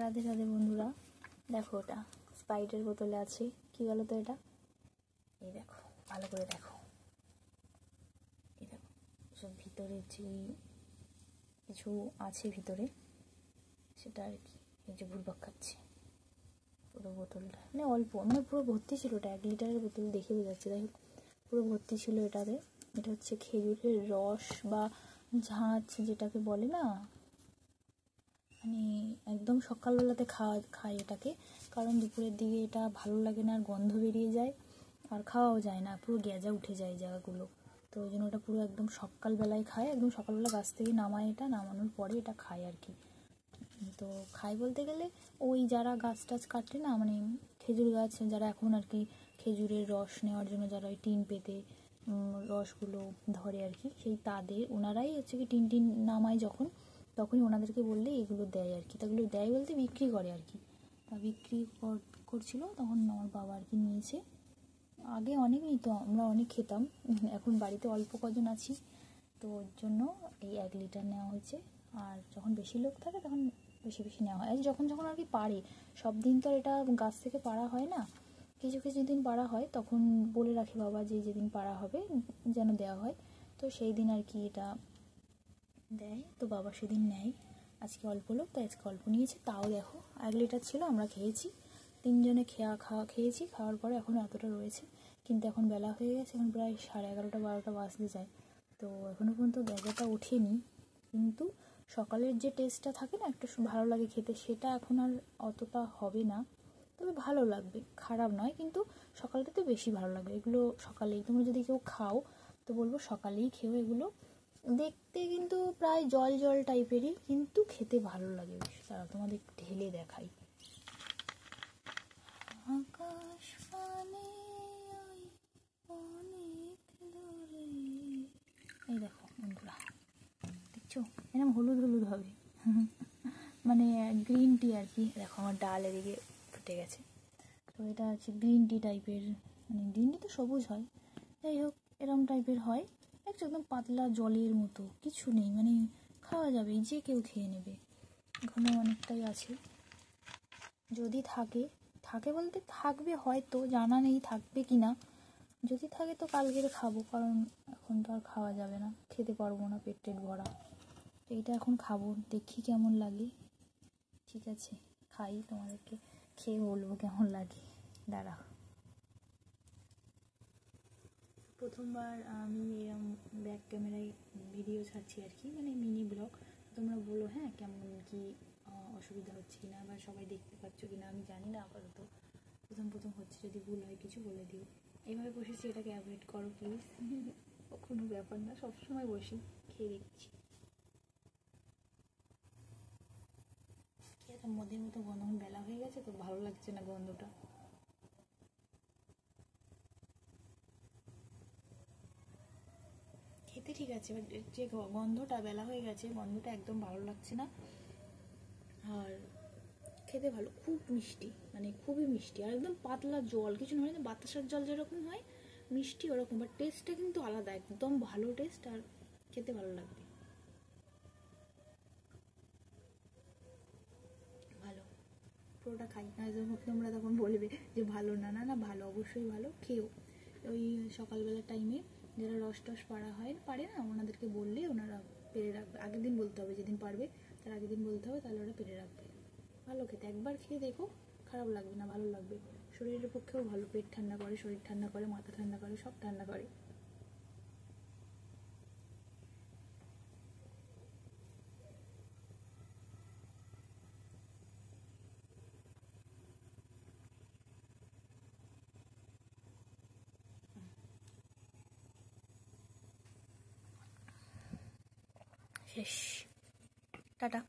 রাধে রাধে বন্ধুরা, দেখো ওটা স্প্রাইটের বোতলে আছে। কি গেল তো এটা? এই দেখো, ভালো করে দেখো, এই দেখো সব ভিতরে যে কিছু আছে ভিতরে, সেটা আর কি। এই যে ঘুরপাক খাচ্ছে পুরো বোতলটা, মানে অল্প, মানে পুরো ভর্তি ছিল। এটা 1 লিটারের বোতল, দেখে বোঝা যাচ্ছে। যাই হোক, পুরো ভর্তি ছিল এটাতে। এটা হচ্ছে খেজুরের রস বা ঝাঁঝ যেটাকে বলে না, মানে একদম সকালবেলাতে খায় এটাকে। কারণ দুপুরের দিকে এটা ভালো লাগে না, আর গন্ধ বেরিয়ে যায়, আর খাওয়াও যায় না, পুরো গেজা উঠে যায় জায়গাগুলো। তো ওই জন্য ওটা পুরো একদম সকালবেলায় খায়, একদম সকালবেলা গাছ থেকে নামায়, এটা নামানোর পরে এটা খায় আর কি। তো খায় বলতে গেলে ওই যারা গাছ টাছ কাটে না, মানে খেজুর গাছ যারা এখন আর কি খেজুরের রস নেওয়ার জন্য যারা ওই টিন পেতে রসগুলো ধরে আর কি, সেই তাদের ওনারাই হচ্ছে কি টিন টিন নামায় যখন, তখনই ওনাদেরকে বললে এগুলো দেয় আর কি। তাগুলো দেয় বলতে বিক্রি করে আর কি। তা বিক্রি করছিল তখন আমার বাবা আর কি নিয়েছে। আগে অনেক নিত, আমরা অনেক খেতাম। এখন বাড়িতে অল্প কজন আছি, তো ওর জন্য এই 1 লিটার নেওয়া হয়েছে। আর যখন বেশি লোক থাকে তখন বেশি বেশি নেওয়া হয়, আর যখন যখন আর কি পারে। সব দিন তো এটা গাছ থেকে পাড়া হয় না, কিছু কিছু দিন পাড়া হয়, তখন বলে রাখে বাবা যে যেদিন পাড়া হবে যেন দেওয়া হয়। তো সেই দিন আর কি এটা দেয়, তো বাবা সেদিন নেয়। আজকে অল্প লোক, তাই আজকে অল্প নিয়েছে। তাও দেখো 1 লিটার ছিল, আমরা খেয়েছি, 3 জনে খেয়েছি। খাওয়ার পরে এখন এতটা রয়েছে, কিন্তু এখন বেলা হয়ে গেছে, এখন প্রায় 11:30 12টা বাজতে যায়। তো এখনও পর্যন্ত গ্যাজাটা ওঠেনি, কিন্তু সকালের যে টেস্টটা থাকে না, একটু ভালো লাগে খেতে, সেটা এখন আর অতটা হবে না। তবে ভালো লাগবে, খারাপ নয়, কিন্তু সকালটাতে বেশি ভালো লাগবে এগুলো। সকালেই তোমরা যদি কেউ খাও তো বলবো সকালেই খেও এগুলো। দেখতে কিন্তু প্রায় জল জল টাইপেরই, কিন্তু খেতে ভালো লাগে বেশ। তারা তোমাদের ঢেলে দেখাই। আকাশ পানে ওই অনেক দূরে, এই দেখো বন্ধুরা, দেখছো এরকম হলুদ হলুদ হবে। মানে গ্রিন টি আর কি। দেখো আমার ডাল এদিকে ফুটে গেছে, তো এটা হচ্ছে গ্রিন টি টাইপের। মানে গ্রিন টি তো সবুজ হয়, যাই হোক এরম টাইপের হয়। একদম পাতলা জলের মতো, কিছু নেই, মানে খাওয়া যাবে, যে কেউ খেয়ে নেবে। এখনও অনেকটাই আছে, যদি থাকে থাকে বলতে থাকবে, হয়তো জানা নেই থাকবে কি না। যদি থাকে তো কালকের খাবো, কারণ এখন তো আর খাওয়া যাবে না, খেতে পারবো না পেট টেট ভরা। তো এইটা এখন খাবো, দেখি কেমন লাগে। ঠিক আছে, খাই, তোমাদেরকে খেয়ে বলবো কেমন লাগে। দাঁড়াও, প্রথমবার আমি এরম ব্যাক ক্যামেরায় ভিডিও ছাড়ছি আর কি, মানে মিনি ব্লগ। তোমরা বলো হ্যাঁ কেমন কি অসুবিধা হচ্ছে কিনা, বা সবাই দেখতে পাচ্ছ কিনা, আমি জানি না। আপাতত প্রথম প্রথম হচ্ছে, যদি ভুল হয় কিছু বলে দিও। এইভাবে বসেছি, এটাকে অ্যাভয়েড করো প্লিজ। কোনো ব্যাপার না, সবসময় বসি, খেয়ে দেখছি। কি একটা মদের মতো গন্ধ, বেলা হয়ে গেছে তো ভালো লাগছে না গন্ধটা। খেতে ঠিক আছে, বাট যে গন্ধটা, বেলা হয়ে গেছে, গন্ধটা একদম ভালো লাগছে না। আর খেতে ভালো, খুব মিষ্টি, মানে খুবই মিষ্টি, আর একদম পাতলা জল, কিছু নয়, বাতাসার জল যেরকম হয় মিষ্টি ওরকম, বাট টেস্টটা কিন্তু আলাদা, একদম ভালো টেস্ট, আর খেতে ভালো লাগবে। ভালো, পুরোটা খাই, আর তোমরা তখন বলবে যে ভালো না। না না, ভালো, অবশ্যই ভালো, খেও। ওই সকালবেলার টাইমে যারা রস টস পারে না, ওনাদেরকে বললে ওনারা পেরে রাখবে। আগের দিন বলতে হবে, যেদিন পারবে তার আগের দিন বলতে হবে, তাহলে ওরা পেরে রাখবে। ভালো খেতে, একবার খেয়ে দেখো, খারাপ লাগবে না, ভালো লাগবে। শরীরের পক্ষেও ভালো, পেট ঠান্ডা করে, শরীর ঠান্ডা করে, মাথা ঠান্ডা করে, সব ঠান্ডা করে। শেষ, টাটা।